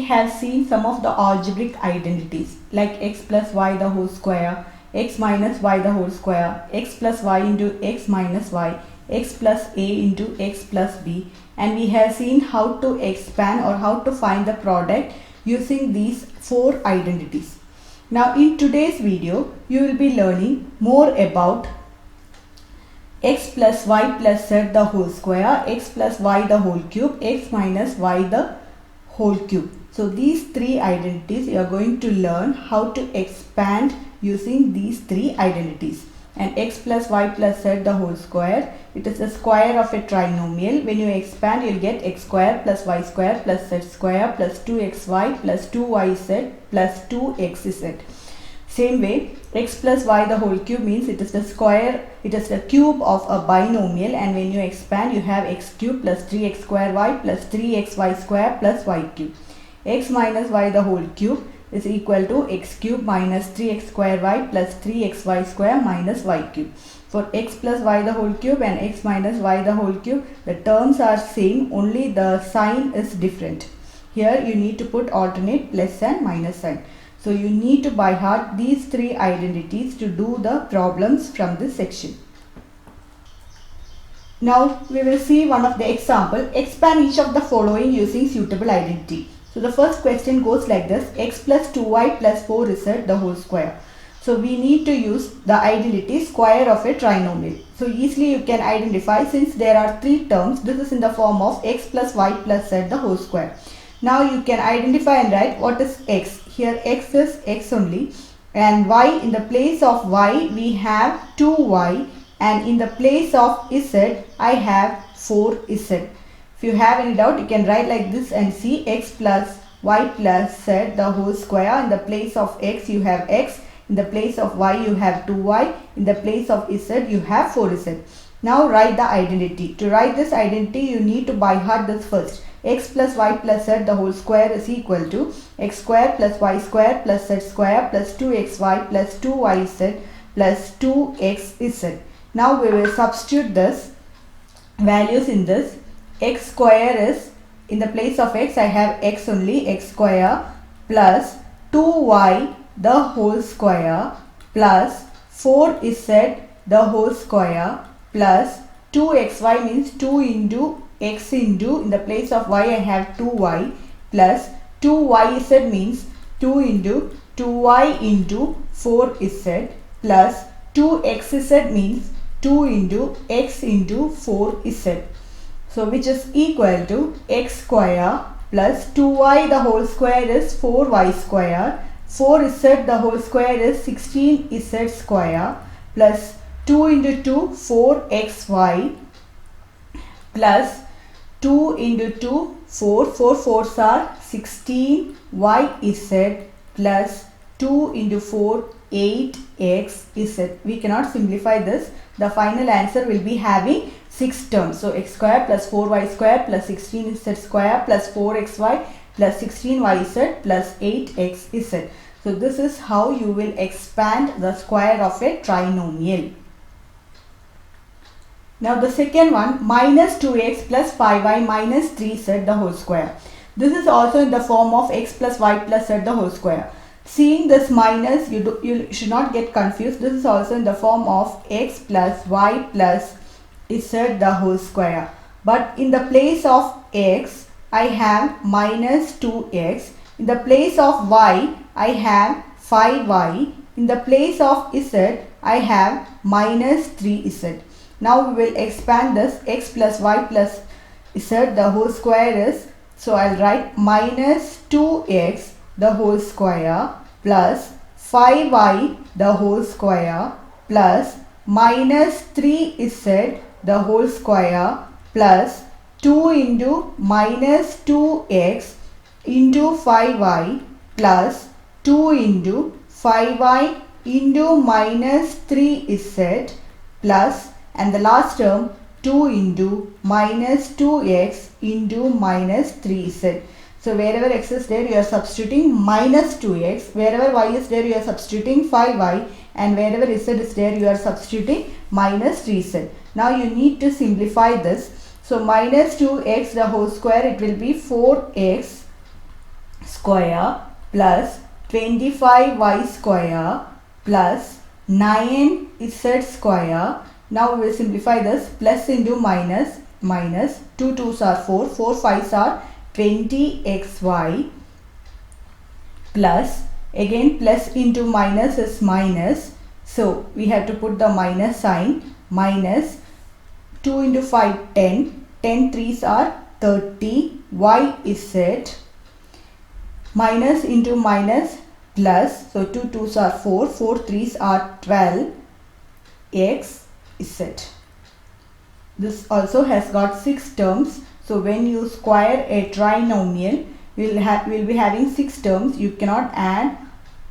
have seen some of the algebraic identities like x plus y the whole square, x minus y the whole square, x plus y into x minus y, x plus a into x plus b, and we have seen how to expand or how to find the product using these four identities. Now in today's video you will be learning more about x plus y plus z the whole square, x plus y the whole cube, x minus y the whole cube. So these three identities you are going to learn how to expand using these three identities. And x plus y plus z the whole square, it is the square of a trinomial. When you expand, you will get x square plus y square plus z square plus 2xy plus 2yz plus 2xz. Same way, x plus y the whole cube means it is the square, it is the cube of a binomial, and when you expand you have x cube plus 3x square y plus 3xy square plus y cube. X minus y the whole cube is equal to x cube minus 3x square y plus 3xy square minus y cube. For x plus y the whole cube and x minus y the whole cube, the terms are same, only the sign is different. Here you need to put alternate plus and minus sign. So you need to by heart these three identities to do the problems from this section. Now we will see one of the example. Expand each of the following using suitable identity. So the first question goes like this: x plus 2y plus 4z the whole square. So we need to use the identity square of a trinomial. So easily you can identify, since there are three terms, this is in the form of x plus y plus z the whole square. Now you can identify and write what is x. Here x is x only, and y, in the place of y we have 2y, and in the place of z I have 4z. If you have any doubt, you can write like this and see: x plus y plus z the whole square. In the place of x you have x, in the place of y you have 2y, in the place of z you have 4z. Now write the identity. To write this identity you need to by heart this first. X plus y plus z the whole square is equal to x square plus y square plus z square plus 2xy plus 2yz plus 2xz. Now we will substitute this values in this. X square is, in the place of x I have x only, x square plus 2y the whole square plus 4z the whole square plus 2xy means 2 into x into, in the place of y I have 2y, plus 2yz means 2 into 2y into 4z plus 2xz means 2 into x into 4z. So which is equal to x square plus 2y the whole square is 4y square, 4z the whole square is 16z square plus 2 into 2 4xy plus 2 into 2 4 4s are 16yz plus 2 into 4 8xz. We cannot simplify this. The final answer will be having 6 terms. So x square plus 4y square plus 16z square plus 4xy plus 16yz plus 8xz. So this is how you will expand the square of a trinomial. Now the second one, minus 2x plus 5y minus 3z the whole square. This is also in the form of x plus y plus z the whole square. Seeing this minus, you should not get confused. This is also in the form of x plus y plus z the whole square. But in the place of x, I have minus 2x. In the place of y, I have 5y. In the place of z, I have minus 3z. Now we will expand this. X plus y plus z the whole square is, so I'll write minus 2x the whole square plus 5y the whole square plus minus 3z the whole square plus 2 into minus 2x into 5y plus 2 into 5y into minus 3z plus, and the last term 2 into minus 2x into minus 3z. So wherever x is there you are substituting minus 2x, wherever y is there you are substituting 5y, and wherever z is there you are substituting minus 3z. Now you need to simplify this. So minus 2x the whole square, it will be 4x square plus 25y square plus 9z square. Now we will simplify this. Plus into minus, minus 2 2s are 4, 4 5s are 20xy plus, again plus into minus is minus, so we have to put the minus sign, minus 2 into 5 10, 10 3s are 30, y is set, minus into minus plus, so 2 2s are 4, 4 3s are 12, x is set. This also has got 6 terms, so when you square a trinomial, we'll be having 6 terms. You cannot add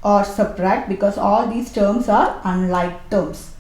or subtract because all these terms are unlike terms.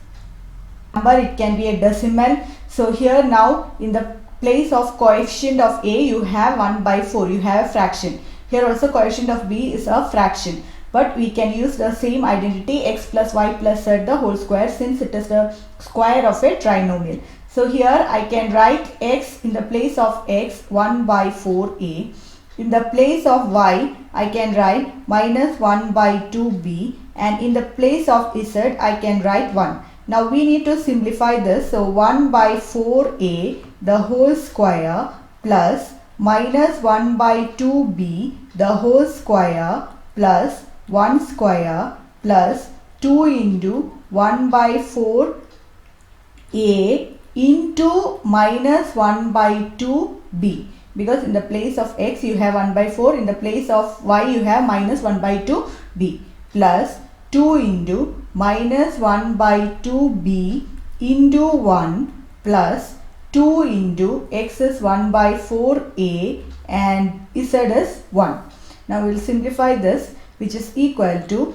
Number, it can be a decimal. So here now in the place of coefficient of a you have 1 by 4, you have a fraction. Here also coefficient of b is a fraction, but we can use the same identity x plus y plus z the whole square since it is the square of a trinomial. So here I can write x in the place of x 1 by 4a. In the place of y, I can write minus 1 by 2b, and in the place of z, I can write 1. Now we need to simplify this. So 1 by 4a the whole square plus minus 1 by 2b the whole square plus 1 square plus 2 into 1 by 4a into minus 1 by 2b. Because in the place of x you have 1 by 4, in the place of y you have minus 1 by 2b, plus 2 into minus 1 by 2b into 1 plus 2 into x is 1 by 4a and z is 1. Now we will simplify this, which is equal to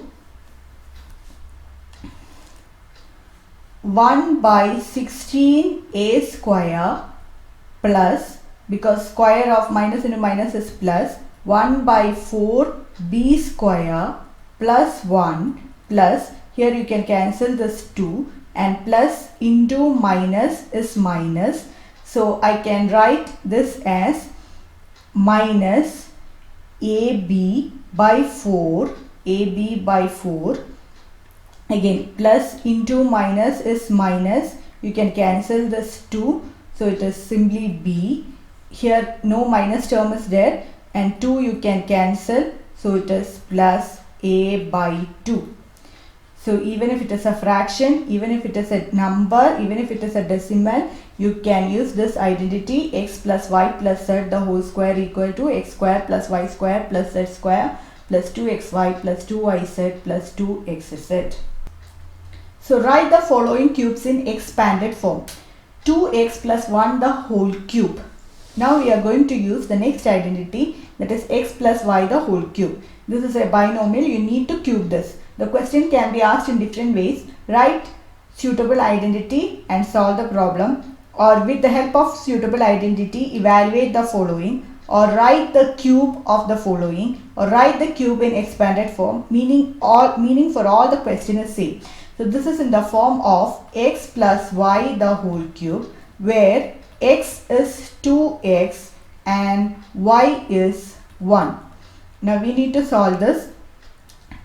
1 by 16a square plus, because square of minus into minus is plus, 1 by 4b square plus 1 plus, here you can cancel this 2, and plus into minus is minus, so I can write this as minus ab by 4, again plus into minus is minus, you can cancel this 2, so it is simply b. Here no minus term is there, and 2 you can cancel, so it is plus a by 2. So even if it is a fraction, even if it is a number, even if it is a decimal, you can use this identity x plus y plus z the whole square equal to x square plus y square plus z square plus 2xy plus 2yz plus 2xz. So write the following cubes in expanded form. 2x plus 1 the whole cube. Now we are going to use the next identity, that is x plus y the whole cube. This is a binomial, you need to cube this. The question can be asked in different ways. Write suitable identity and solve the problem, or with the help of suitable identity evaluate the following, or write the cube of the following, or write the cube in expanded form, meaning for all the question is same. So this is in the form of x plus y the whole cube, where x is 2x and y is 1. Now we need to solve this.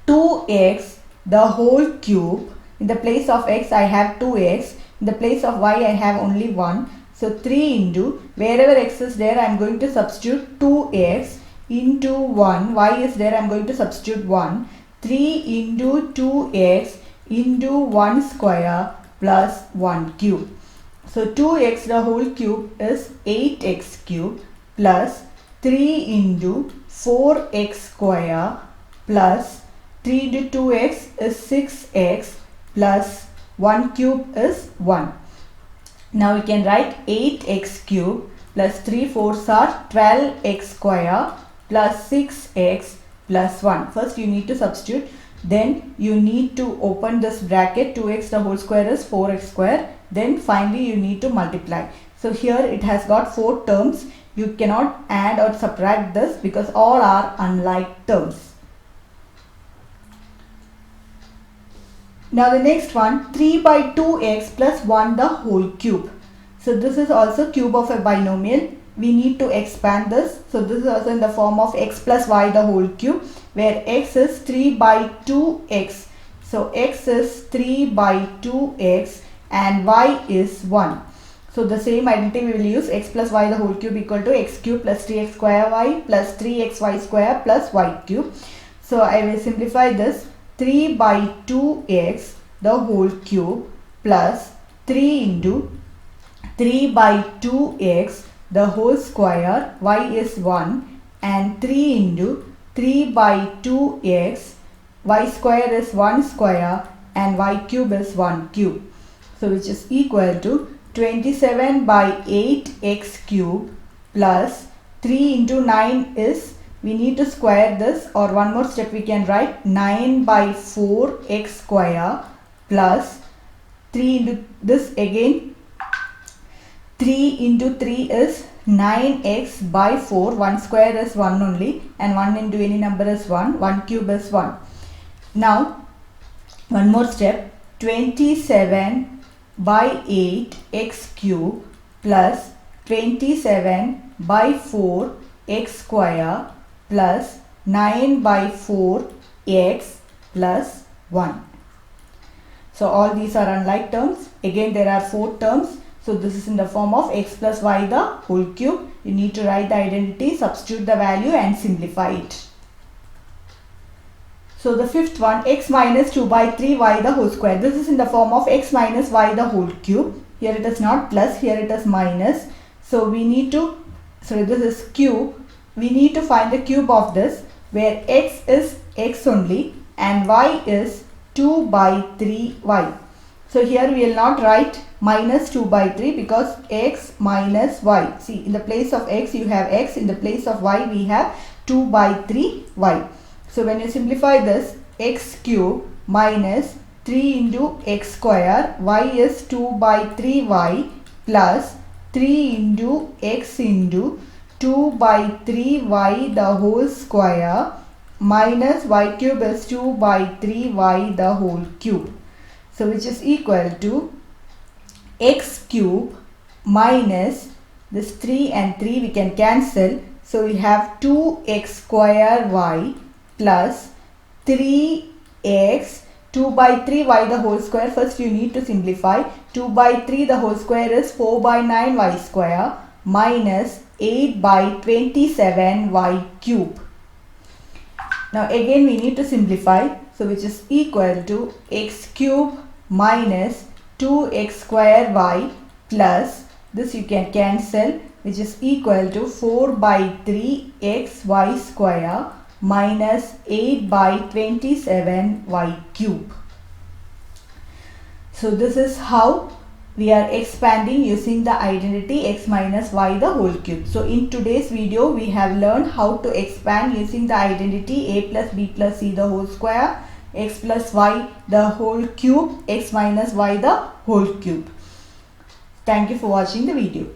2x the whole cube, in the place of x I have 2x, in the place of y I have only 1. So 3 into, wherever x is there I am going to substitute 2x into 1, y is there I am going to substitute 1. 3 into 2x into 1 square plus 1 cube. So 2x the whole cube is 8x cube plus 3 into 4x square plus 3 into 2x is 6x plus 1 cube is 1. Now we can write 8x cube plus 3 4s are 12x square plus 6x plus 1. First you need to substitute, then you need to open this bracket, 2x the whole square is 4x square, then finally you need to multiply. So here it has got 4 terms, you cannot add or subtract this because all are unlike terms. Now the next one, 3 by 2x plus 1 the whole cube. So this is also cube of a binomial. we need to expand this. So this is also in the form of x plus y the whole cube, where x is 3 by 2x. So x is 3 by 2x and y is 1. So the same identity we will use, x plus y the whole cube equal to x cube plus 3x square y plus 3xy square plus y cube. So I will simplify this. 3 by 2x the whole cube plus 3 into 3 by 2x the whole square, y is 1, and 3 into 3 by 2x, y square is 1 square and y cube is 1 cube. So which is equal to 27 by 8x cube plus 3 into 9 is, we need to square this, or one more step we can write 9 by 4x square plus 3 into this again, 3 into 3 is 9x by 4, 1 square is 1 only, and 1 into any number is 1, 1 cube is 1. Now one more step, 27 by 8 x cube plus 27 by 4 x square plus 9 by 4 x plus 1. So all these are unlike terms. Again there are 4 terms. So this is in the form of x plus y the whole cube. You need to write the identity, substitute the value and simplify it. So the fifth one, x minus 2 by 3 y the whole square. This is in the form of x minus y the whole cube. Here it is not plus, here it is minus. So we need to, so this is cube. We need to find the cube of this, where x is x only and y is 2 by 3y. So here we will not write minus 2 by 3 because x minus y. See, in the place of x you have x, in the place of y we have 2 by 3y. So when you simplify this, x cube minus 3 into x square, y is 2 by 3y plus 3 into x into 2 by 3y the whole square minus y cube is 2 by 3y the whole cube. So which is equal to x cube minus this 3 and 3 we can cancel. So we have 2x square y plus 3x, 2 by 3y the whole square. First you need to simplify. 2 by 3 the whole square is 4 by 9y square minus 8 by 27y cube. Now again we need to simplify. So which is equal to x cube minus 2x square y plus this you can cancel, which is equal to 4 by 3xy square minus 8 by 27y cube. So this is how we are expanding using the identity x minus y the whole cube. So in today's video we have learned how to expand using the identity a plus b plus c the whole square, x plus y the whole cube, x minus y the whole cube. Thank you for watching the video.